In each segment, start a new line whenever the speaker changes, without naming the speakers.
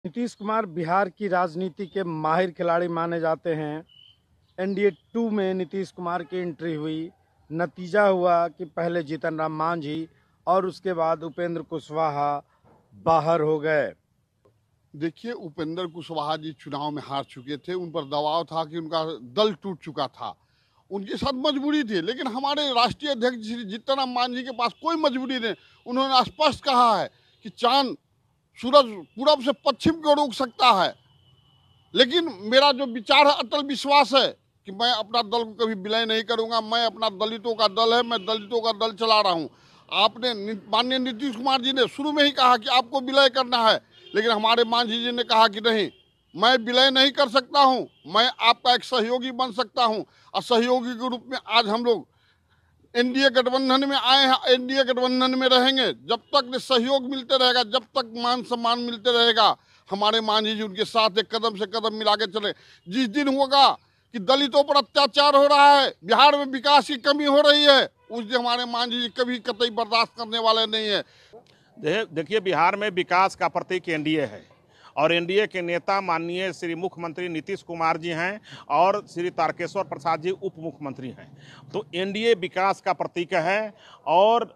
नीतीश कुमार बिहार की राजनीति के माहिर खिलाड़ी माने जाते हैं। एनडीए 2 में नीतीश कुमार की एंट्री हुई। नतीजा हुआ कि पहले जीतन राम मांझी और उसके बाद उपेंद्र कुशवाहा बाहर हो गए।
देखिए, उपेंद्र कुशवाहा जी चुनाव में हार चुके थे। उन पर दबाव था कि उनका दल टूट चुका था, उनके साथ मजबूरी थी। लेकिन हमारे राष्ट्रीय अध्यक्ष श्री जीतन राम मांझी के पास कोई मजबूरी नहीं। उन्होंने स्पष्ट कहा है कि चांद सूरज पूरब से पश्चिम को रोक सकता है, लेकिन मेरा जो विचार है, अटल विश्वास है कि मैं अपना दल को कभी विलय नहीं करूंगा। मैं अपना दलितों का दल है, मैं दलितों का दल चला रहा हूं। आपने माननीय नीतीश कुमार जी ने शुरू में ही कहा कि आपको विलय करना है, लेकिन हमारे मांझी जी ने कहा कि नहीं, मैं विलय नहीं कर सकता हूं, मैं आपका एक सहयोगी बन सकता हूं। और सहयोगी के रूप में आज हम लोग एनडीए गठबंधन में आए हैं, एनडीए गठबंधन में रहेंगे। जब तक सहयोग मिलते रहेगा, जब तक मान सम्मान मिलते रहेगा, हमारे मांझी जी उनके साथ एक कदम से कदम मिला के चले। जिस दिन होगा कि दलितों पर अत्याचार हो रहा है, बिहार में विकास की कमी हो रही है, उस दिन हमारे मांझी जी कभी कतई बर्दाश्त करने वाले नहीं है।
देखिए, बिहार में विकास का प्रतीक एनडीए है और एनडीए के नेता माननीय श्री मुख्यमंत्री नीतीश कुमार जी हैं और श्री तारकेश्वर प्रसाद जी उप मुख्यमंत्री हैं। तो एनडीए विकास का प्रतीक है और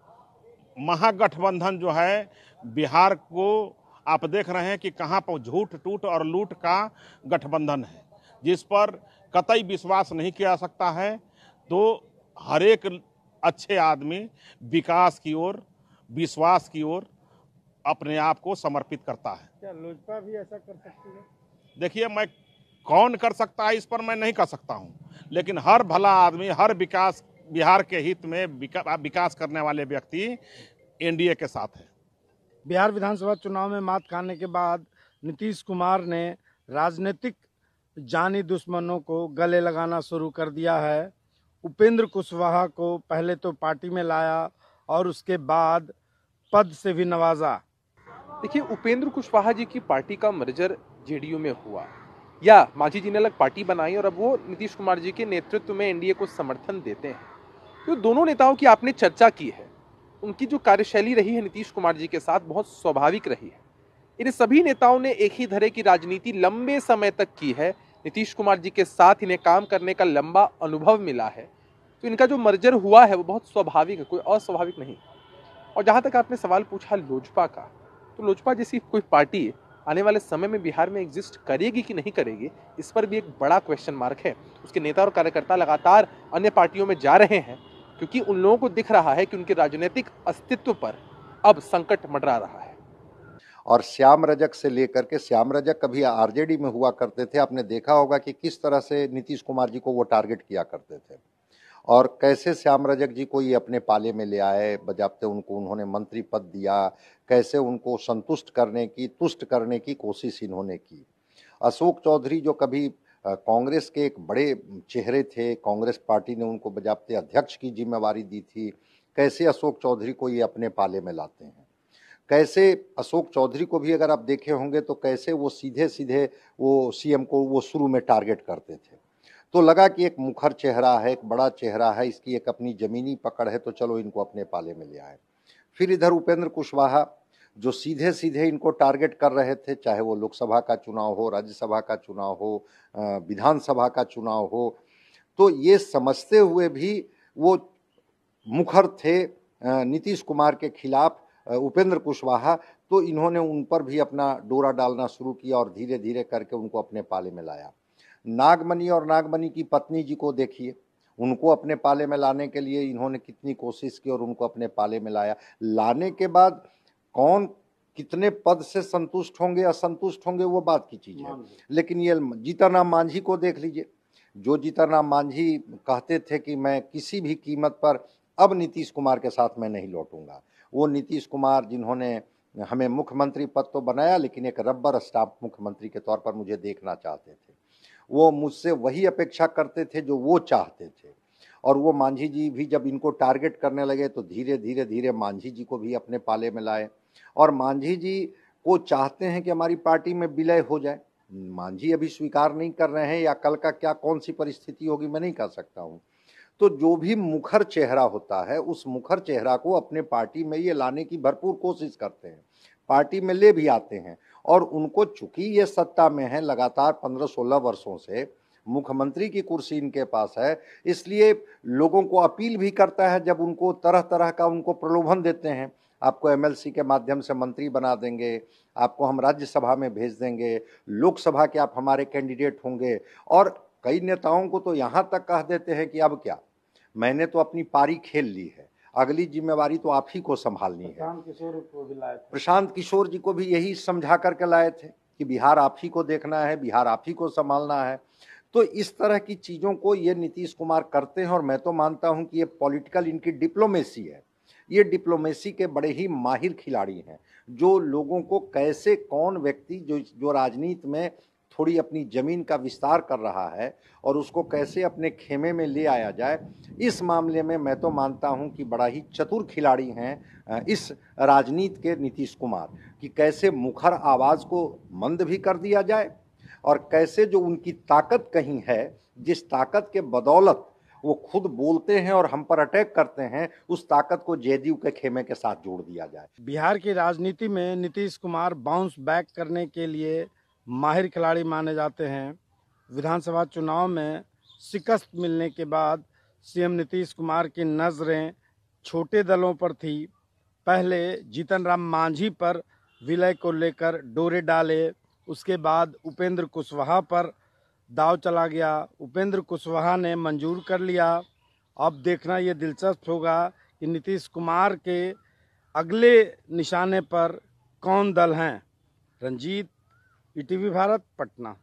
महागठबंधन जो है बिहार को आप देख रहे हैं कि कहां पर झूठ टूट और लूट का गठबंधन है, जिस पर कतई विश्वास नहीं किया जा सकता है। तो हर एक अच्छे आदमी विकास की ओर, विश्वास की ओर अपने आप को समर्पित करता है।
क्या लोजपा भी ऐसा कर सकती है?
देखिए, मैं कौन कर सकता है इस पर मैं नहीं कर सकता हूं, लेकिन हर भला आदमी, हर विकास, बिहार के हित में विकास करने वाले व्यक्ति एनडीए के साथ है।
बिहार विधानसभा चुनाव में मात खाने के बाद नीतीश कुमार ने राजनीतिक जानी दुश्मनों को गले लगाना शुरू कर दिया है। उपेंद्र कुशवाहा को पहले तो पार्टी में लाया और उसके बाद पद से भी नवाजा।
देखिए, उपेंद्र कुशवाहा जी की पार्टी का मर्जर जेडीयू में हुआ या मांझी जी ने अलग पार्टी बनाई और अब वो नीतीश कुमार जी के नेतृत्व में एनडीए को समर्थन देते हैं। तो दोनों नेताओं की आपने चर्चा की है, उनकी जो कार्यशैली रही है नीतीश कुमार जी के साथ बहुत स्वाभाविक रही है। इन सभी नेताओं ने एक ही धरे की राजनीति लंबे समय तक की है। नीतीश कुमार जी के साथ इन्हें काम करने का लंबा अनुभव मिला है, तो इनका जो मर्जर हुआ है वो बहुत स्वाभाविक है, कोई अस्वाभाविक नहीं। और जहां तक आपने सवाल पूछा लोजपा का, तो लोजपा जैसी कोई पार्टी आने वाले समय में बिहार में एग्जिस्ट करेगी कि नहीं करेगी, इस पर भी एक बड़ा क्वेश्चन मार्क है। उसके नेता और कार्यकर्ता लगातार अन्य पार्टियों में जा रहे हैं, क्योंकि उन लोगों को दिख रहा है कि उनके राजनीतिक अस्तित्व पर अब संकट मंडरा रहा है।
और श्याम रजक से लेकर के, श्याम रजक कभी आरजेडी में हुआ करते थे, आपने देखा होगा कि किस तरह से नीतीश कुमार जी को वो टारगेट किया करते थे और कैसे श्याम रजक जी को ये अपने पाले में ले आए, बजाते उनको उन्होंने मंत्री पद दिया, कैसे उनको संतुष्ट करने की, तुष्ट करने की कोशिश इन्होंने की। अशोक चौधरी जो कभी कांग्रेस के एक बड़े चेहरे थे, कांग्रेस पार्टी ने उनको बजाते अध्यक्ष की जिम्मेवारी दी थी, कैसे अशोक चौधरी को ये अपने पाले में लाते हैं। कैसे अशोक चौधरी को भी अगर आप देखे होंगे तो कैसे वो सीधे सीधे वो सीएम को वो शुरू में टारगेट करते थे। तो लगा कि एक मुखर चेहरा है, एक बड़ा चेहरा है, इसकी एक अपनी जमीनी पकड़ है, तो चलो इनको अपने पाले में ले आए। फिर इधर उपेंद्र कुशवाहा जो सीधे सीधे इनको टारगेट कर रहे थे, चाहे वो लोकसभा का चुनाव हो, राज्यसभा का चुनाव हो, विधानसभा का चुनाव हो, तो ये समझते हुए भी वो मुखर थे नीतीश कुमार के खिलाफ उपेंद्र कुशवाहा, तो इन्होंने उन पर भी अपना डोरा डालना शुरू किया और धीरे धीरे करके उनको अपने पाले में लाया। नागमणि और नागमणि की पत्नी जी को देखिए, उनको अपने पाले में लाने के लिए इन्होंने कितनी कोशिश की और उनको अपने पाले में लाया। लाने के बाद कौन कितने पद से संतुष्ट होंगे, असंतुष्ट होंगे, वो बात की चीज़ है। लेकिन ये जीतन राम मांझी को देख लीजिए, जो जीतन राम मांझी कहते थे कि मैं किसी भी कीमत पर अब नीतीश कुमार के साथ मैं नहीं लौटूंगा, वो नीतीश कुमार जिन्होंने हमें मुख्यमंत्री पद तो बनाया, लेकिन एक रबर स्टाम्प मुख्यमंत्री के तौर पर मुझे देखना चाहते थे। वो मुझसे वही अपेक्षा करते थे जो वो चाहते थे। और वो मांझी जी भी जब इनको टारगेट करने लगे तो धीरे धीरे धीरे मांझी जी को भी अपने पाले में लाए। और मांझी जी को चाहते हैं कि हमारी पार्टी में विलय हो जाए। मांझी अभी स्वीकार नहीं कर रहे हैं, या कल का क्या कौन सी परिस्थिति होगी मैं नहीं कह सकता हूँ। तो जो भी मुखर चेहरा होता है, उस मुखर चेहरा को अपने पार्टी में ये लाने की भरपूर कोशिश करते हैं, पार्टी में ले भी आते हैं। और उनको चूंकि ये सत्ता में है लगातार 15-16 वर्षों से, मुख्यमंत्री की कुर्सी इनके पास है, इसलिए लोगों को अपील भी करता है। जब उनको तरह तरह का उनको प्रलोभन देते हैं, आपको एमएलसी के माध्यम से मंत्री बना देंगे, आपको हम राज्यसभा में भेज देंगे, लोकसभा के आप हमारे कैंडिडेट होंगे, और कई नेताओं को तो यहाँ तक कह देते हैं कि अब क्या, मैंने तो अपनी पारी खेल ली है, अगली जिम्मेवारी तो आप ही को संभालनी है।
प्रशांत किशोर को भी लाए थे।
प्रशांत किशोर जी को भी यही समझा करके लाए थे कि बिहार आप ही को देखना है, बिहार आप ही को संभालना है। तो इस तरह की चीज़ों को ये नीतीश कुमार करते हैं, और मैं तो मानता हूं कि ये पॉलिटिकल इनकी डिप्लोमेसी है। ये डिप्लोमेसी के बड़े ही माहिर खिलाड़ी हैं, जो लोगों को कैसे कौन व्यक्ति जो राजनीति में थोड़ी अपनी ज़मीन का विस्तार कर रहा है और उसको कैसे अपने खेमे में ले आया जाए, इस मामले में मैं तो मानता हूं कि बड़ा ही चतुर खिलाड़ी हैं इस राजनीति के नीतीश कुमार, कि कैसे मुखर आवाज़ को मंद भी कर दिया जाए और कैसे जो उनकी ताकत कहीं है, जिस ताकत के बदौलत वो खुद बोलते हैं और हम पर अटैक करते हैं, उस ताकत को जदयू के खेमे के साथ जोड़ दिया जाए।
बिहार की राजनीति में नीतीश कुमार बाउंस बैक करने के लिए माहिर खिलाड़ी माने जाते हैं। विधानसभा चुनाव में शिकस्त मिलने के बाद सीएम नीतीश कुमार की नज़रें छोटे दलों पर थी। पहले जीतन राम मांझी पर विलय को लेकर डोरे डाले, उसके बाद उपेंद्र कुशवाहा पर दाव चला गया, उपेंद्र कुशवाहा ने मंजूर कर लिया। अब देखना ये दिलचस्प होगा कि नीतीश कुमार के अगले निशाने पर कौन दल हैं। रंजीत, ईटीवी भारत, पटना।